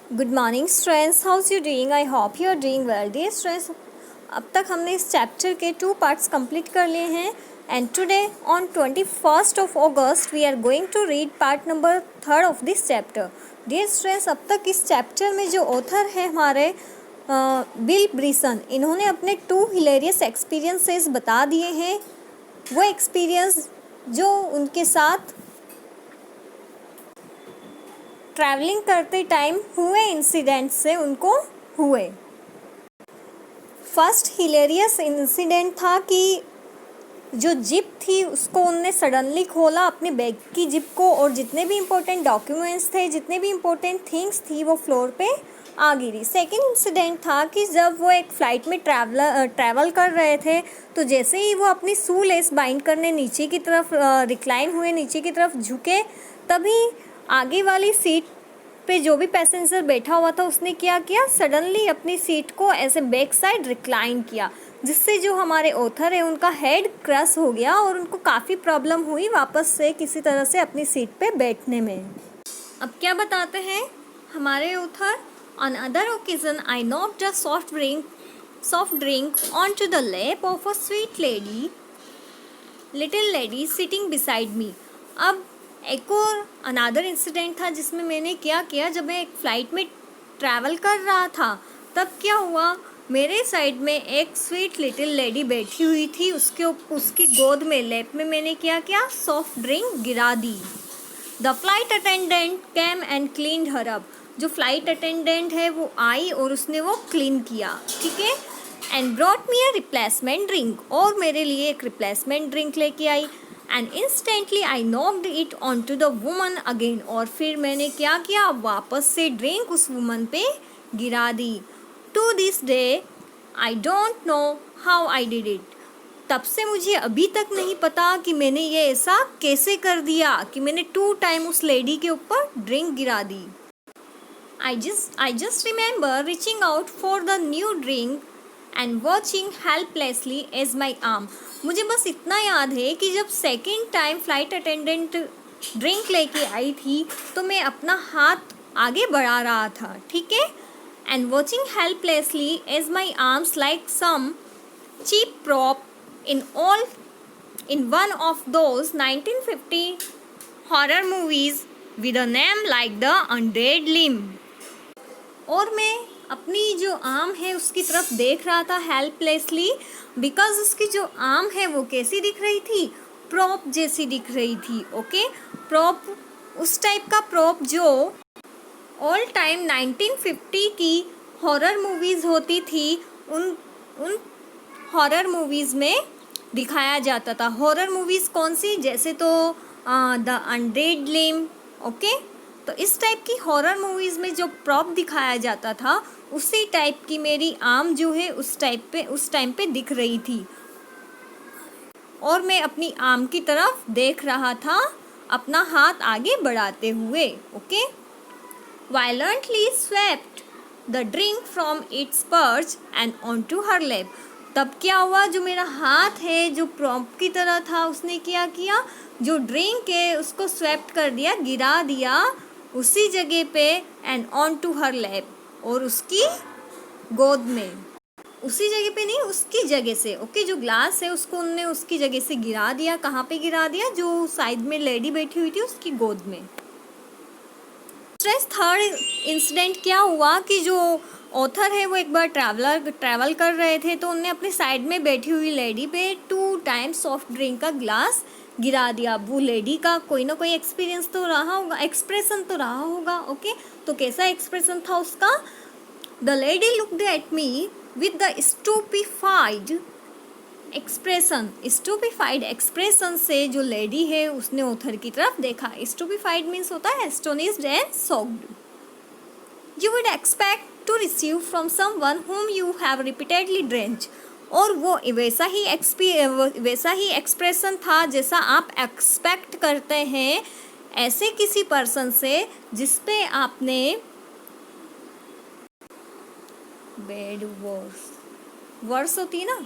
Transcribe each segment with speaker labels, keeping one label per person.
Speaker 1: Good morning students, how's you doing? I hope you are doing well. Dear students, अब तक हमने इस chapter के 2 पार्ट्स कंप्लीट कर लिए हैं and today on 21st of August we are going to read part number 3 of this chapter. Dear students, अब तक इस चैप्टर में जो ऑथर है हमारे बिल ब्रिसन, इन्होंने अपने 2 हिलेरियस एक्सपीरियंसेस बता दिए हैं। वो एक्सपीरियंस जो उनके साथ ट्रैवलिंग करते टाइम हुए इंसिडेंट से उनको हुए। फर्स्ट हिलेरियस इंसिडेंट था कि जो जिप थी उसको उनने सडनली खोला, अपने बैग की जिप को, और जितने भी इम्पोर्टेंट डॉक्यूमेंट्स थे, जितने भी इम्पोर्टेंट थिंग्स थी, वो फ्लोर पे आ गिरी। सेकेंड इंसिडेंट था कि जब वो एक फ़्लाइट में ट्रैवल कर रहे थे तो जैसे ही वो अपनी शू लेस बाइंड करने नीचे की तरफ रिक्लाइन हुए, नीचे की तरफ झुके, तभी आगे वाली सीट पे जो भी पैसेंजर बैठा हुआ था उसने क्या किया, सडनली अपनी सीट को ऐसे बैक साइड रिक्लाइन किया, जिससे जो हमारे ऑथर है उनका हेड क्रश हो गया और उनको काफ़ी प्रॉब्लम हुई वापस से किसी तरह से अपनी सीट पे बैठने में। अब क्या बताते हैं हमारे author? On other occasion I knocked a soft drink on to the lap of a sweet little lady sitting beside me. अब एक और अनादर इंसिडेंट था जिसमें मैंने क्या किया, जब मैं एक फ़्लाइट में ट्रैवल कर रहा था तब क्या हुआ, मेरे साइड में एक स्वीट लिटिल लेडी बैठी हुई थी, उसकी गोद में, लैप में मैंने क्या किया, सॉफ्ट ड्रिंक गिरा दी। The flight attendant came and cleaned her up. जो फ्लाइट अटेंडेंट है वो आई और उसने वो क्लीन किया, ठीक है। And brought me a replacement drink, और मेरे लिए एक रिप्लेसमेंट ड्रिंक लेके आई। And instantly I knocked it on to the woman again, और फिर मैंने क्या किया, वापस से ड्रिंक उस वुमन पे गिरा दी। To this day I don't know how I did it. तब से मुझे अभी तक नहीं पता कि मैंने ये ऐसा कैसे कर दिया कि मैंने 2 टाइम उस लेडी के ऊपर ड्रिंक गिरा दी। I just remember reaching out for the new drink and watching helplessly as my arm. मुझे बस इतना याद है कि जब second time flight attendant drink लेके आई थी तो मैं अपना हाथ आगे बढ़ा रहा था, ठीक है। And watching helplessly as my arms like some cheap prop in one of those 1950 horror movies with a name like the Undead Limb. और मैं अपनी जो आर्म है उसकी तरफ देख रहा था हेल्पलेसली, बिकॉज उसकी जो आर्म है वो कैसी दिख रही थी, प्रॉप जैसी दिख रही थी, ओके। प्रॉप, उस टाइप का प्रॉप जो ऑल टाइम 1950 की हॉरर मूवीज़ होती थी, उन हॉरर मूवीज़ में दिखाया जाता था। हॉरर मूवीज़ कौन सी? जैसे तो द अनडेड लिम्ब, ओके। तो इस टाइप की हॉरर मूवीज़ में जो प्रॉप दिखाया जाता था उसी टाइप की मेरी आर्म जो है उस टाइम पे दिख रही थी, और मैं अपनी आर्म की तरफ देख रहा था अपना हाथ आगे बढ़ाते हुए, okay. Violently swept the drink from its perch and onto her lap. तब क्या हुआ, जो मेरा हाथ है जो प्रॉप की तरह था उसने क्या किया, जो ड्रिंक है उसको स्वेप्ट कर दिया, गिरा दिया उसी जगह पे, and on to her lap, और उसकी गोद में, उसी जगह पे नहीं उसकी जगह से, ओके। जो ग्लास है उसको उनने उसकी जगह से गिरा दिया। कहाँ पे गिरा दिया? जो साइड में लेडी बैठी हुई थी उसकी गोद में। थर्ड इंसिडेंट क्या हुआ कि जो ऑथर है वो एक बार ट्रैवल कर रहे थे तो उनने अपनी साइड में बैठी हुई लेडी पे 2 टाइम सॉफ्ट ड्रिंक का ग्लास गिरा दिया। वो लेडी का कोई ना कोई एक्सपीरियंस तो रहा होगा, एक्सप्रेशन तो रहा होगा, ओके। तो कैसा एक्सप्रेशन था उसका? The lady looked at me with the stupefied expression से जो लेडी है उसने ऑथर की तरफ देखा। स्टूपिफाइड मीन्स होता है astonished and shocked. You would expect to receive from someone whom you have repeatedly drenched, और वो वैसा ही एक्सप्रेशन था जैसा आप एक्सपेक्ट करते हैं ऐसे किसी पर्सन से जिसपे आपने बेड वर्स होती है ना,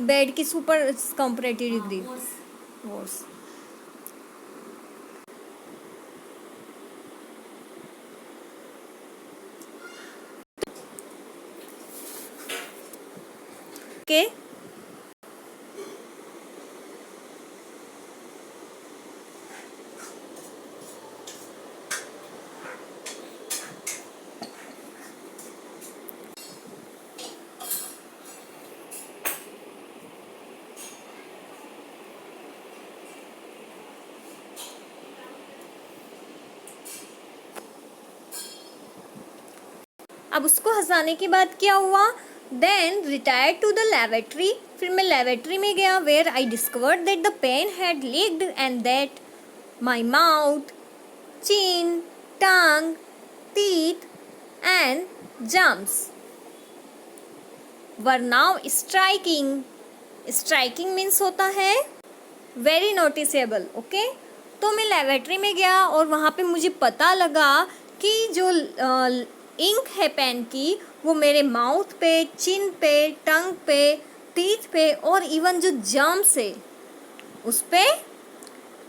Speaker 1: बेड की super comparative degree, worse. Okay. अब उसको हंसाने के बाद क्या हुआ, then retire to the laboratory, फिर मैं लेबोरेटरी में गया, where I discovered that the pen had leaked and that my mouth, chin, tongue, teeth and jumps were now striking. Striking means होता है वेरी नोटिसेबल, ओके। तो मैं laboratory में गया और वहाँ पे मुझे पता लगा कि जो इंक है पेन की वो मेरे माउथ पे, चिन पे, टंग पे, टीथ पे और इवन जो जर्म्स है उस पे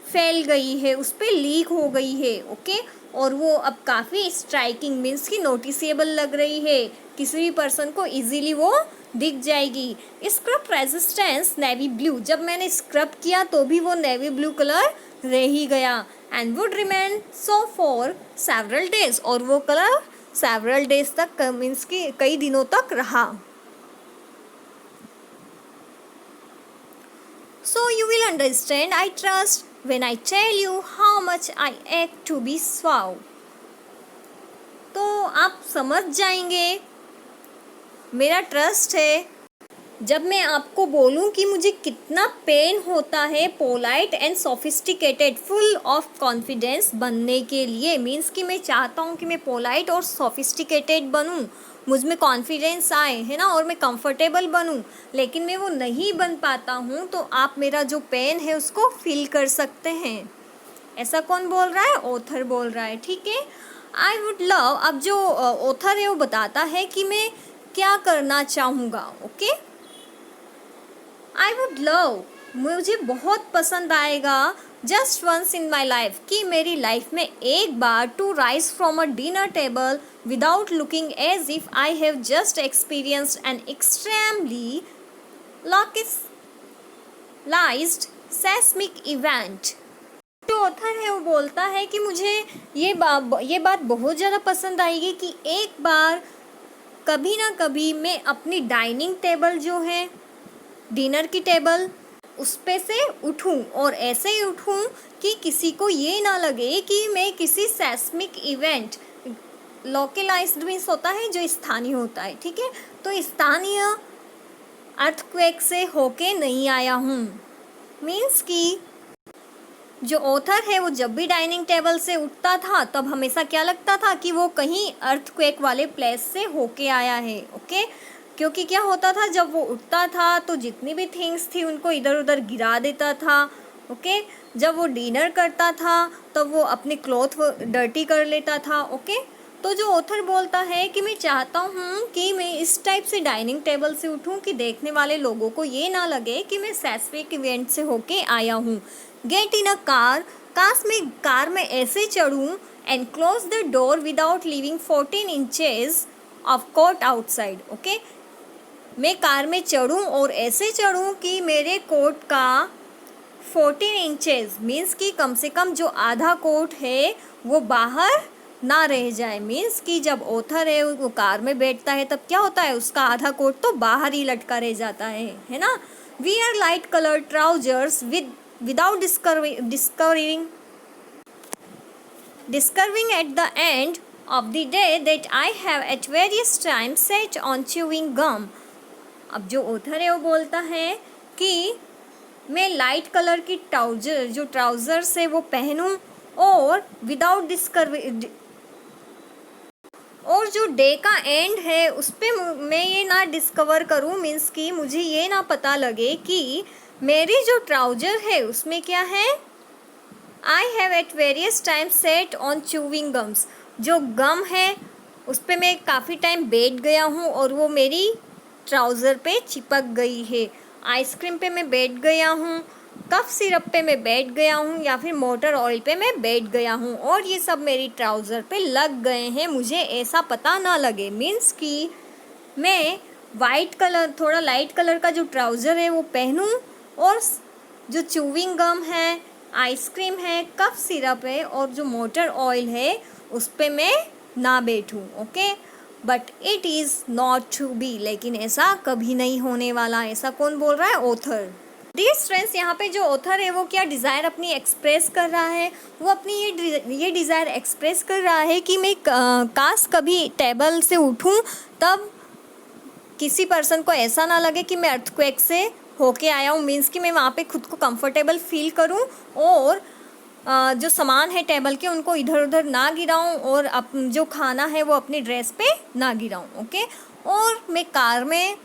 Speaker 1: फैल गई है, उस पे लीक हो गई है, ओके। और वो अब काफ़ी स्ट्राइकिंग मीन्स की नोटिसेबल लग रही है, किसी भी पर्सन को इजीली वो दिख जाएगी। स्क्रब रेजिस्टेंस नेवी ब्लू, जब मैंने स्क्रब किया तो भी वो नेवी ब्लू कलर रह ही गया। And would remain so for several days, और वो कलर सेवरल डेज तक मीन्स की कई दिनों तक रहा। So you will understand, I trust, when I tell you how much I act to be suave. तो आप समझ जाएंगे, मेरा ट्रस्ट है जब मैं आपको बोलूं कि मुझे कितना पेन होता है polite and sophisticated, full of confidence बनने के लिए। मीन्स कि मैं चाहता हूं कि मैं पोलाइट और सोफिस्टिकेटेड बनूं, मुझ में कॉन्फिडेंस आए, है ना, और मैं कंफर्टेबल बनूं, लेकिन मैं वो नहीं बन पाता हूं। तो आप मेरा जो पेन है उसको फील कर सकते हैं। ऐसा कौन बोल रहा है? ऑथर बोल रहा है, ठीक है। आई वुड लव, अब जो ऑथर है वो बताता है कि मैं क्या करना चाहूँगा, ओके। आई वुड लव, मुझे बहुत पसंद आएगा, just once in my life, कि मेरी लाइफ में एक बार to rise from a dinner table without looking as if I have just experienced an extremely localised seismic event. जो ऑथर है वो बोलता है कि मुझे ये बात बहुत ज़्यादा पसंद आएगी कि एक बार कभी ना कभी मैं अपनी डाइनिंग टेबल जो है, डिनर की टेबल, उस पे से उठूं, और ऐसे ही उठूं कि किसी को ये ना लगे कि मैं किसी सेस्मिक इवेंट, लोकलाइज्ड मीन्स होता है जो स्थानीय होता है, ठीक है, तो स्थानीय अर्थक्वेक से होके नहीं आया हूँ। मीन्स कि जो ऑथर है वो जब भी डाइनिंग टेबल से उठता था तब हमेशा क्या लगता था कि वो कहीं अर्थक्वेक वाले प्लेस से होके आया है, ओके। क्योंकि क्या होता था, जब वो उठता था तो जितनी भी थिंग्स थी उनको इधर उधर गिरा देता था, ओके। जब वो डिनर करता था तब वो अपने क्लॉथ डर्टी कर लेता था, ओके। तो जो ऑथर बोलता है कि मैं चाहता हूँ कि मैं इस टाइप से डाइनिंग टेबल से उठूँ कि देखने वाले लोगों को ये ना लगे कि मैं सेस्मिक इवेंट से होके आया हूँ। गेट इन अ कार, काश मैं कार में ऐसे चढ़ूँ, and close the door without leaving 14 inches of coat outside, okay. मैं कार में चढ़ूँ और ऐसे चढ़ूँ कि मेरे कोट का 14 इंचेस मीन्स कि कम से कम जो आधा कोट है वो बाहर ना रह जाए। मीन्स कि जब ऑथर है वो कार में बैठता है तब क्या होता है, उसका आधा कोट तो बाहर ही लटका रह जाता है ना। Wear light colour trousers without discovering at the end of the day that I have at various times sat on chewing gum। अब जो ऑथर है वो बोलता है कि मैं लाइट कलर की ट्राउजर्स है वो पहनूं, और विदाउट और जो डे का एंड है उस पर मैं ये ना डिस्कवर करूं, मीन्स कि मुझे ये ना पता लगे कि मेरी जो ट्राउजर है उसमें क्या है। I have at various time sat on chewing gums, जो गम है उस पर मैं काफ़ी टाइम बैठ गया हूँ और वो मेरी ट्राउज़र पे चिपक गई है। आइसक्रीम पे मैं बैठ गया हूँ, कफ सिरप पे मैं बैठ गया हूँ, या फिर मोटर ऑयल पे मैं बैठ गया हूँ, और ये सब मेरी ट्राउज़र पे लग गए हैं, मुझे ऐसा पता ना लगे। मीन्स कि मैं वाइट कलर, थोड़ा लाइट कलर का जो ट्राउज़र है वो पहनूं, और जो च्यूइंग गम है, आइसक्रीम है, कफ सिरप है और जो मोटर ऑयल है उस पर मैं ना बैठूं। Okay, but it is not to be, लेकिन ऐसा कभी नहीं होने वाला। ऐसा कौन बोल रहा है? ऑथर। डियर फ्रेंड्स, यहाँ पे जो ऑथर है वो क्या डिज़ायर अपनी एक्सप्रेस कर रहा है? वो अपनी ये डिज़ायर एक्सप्रेस कर रहा है कि मैं काश कभी टेबल से उठूं, तब किसी पर्सन को ऐसा ना लगे कि मैं अर्थक्वेक से होके आया हूँ, मीन्स कि मैं वहाँ पे खुद को कंफर्टेबल फील करूँ, और जो सामान है टेबल के उनको इधर उधर ना गिराऊं, और जो खाना है वो अपनी ड्रेस पे ना गिराऊं। ओके, और मैं कार में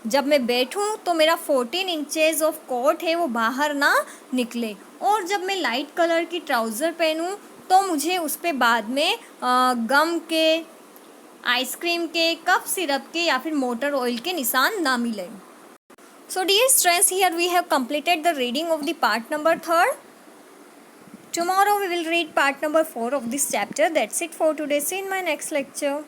Speaker 1: जब मैं बैठूं तो मेरा 14 इंचेस ऑफ कोट है वो बाहर ना निकले, और जब मैं लाइट कलर की ट्राउज़र पहनूं तो मुझे उस पर बाद में गम के, आइसक्रीम के, कफ सिरप के या फिर मोटर ऑयल के निशान ना मिले। So dear friends, here we have completed the reading of the part number 3rd. Tomorrow we will read part number 4 of this chapter. That's it for today. See you in my next lecture.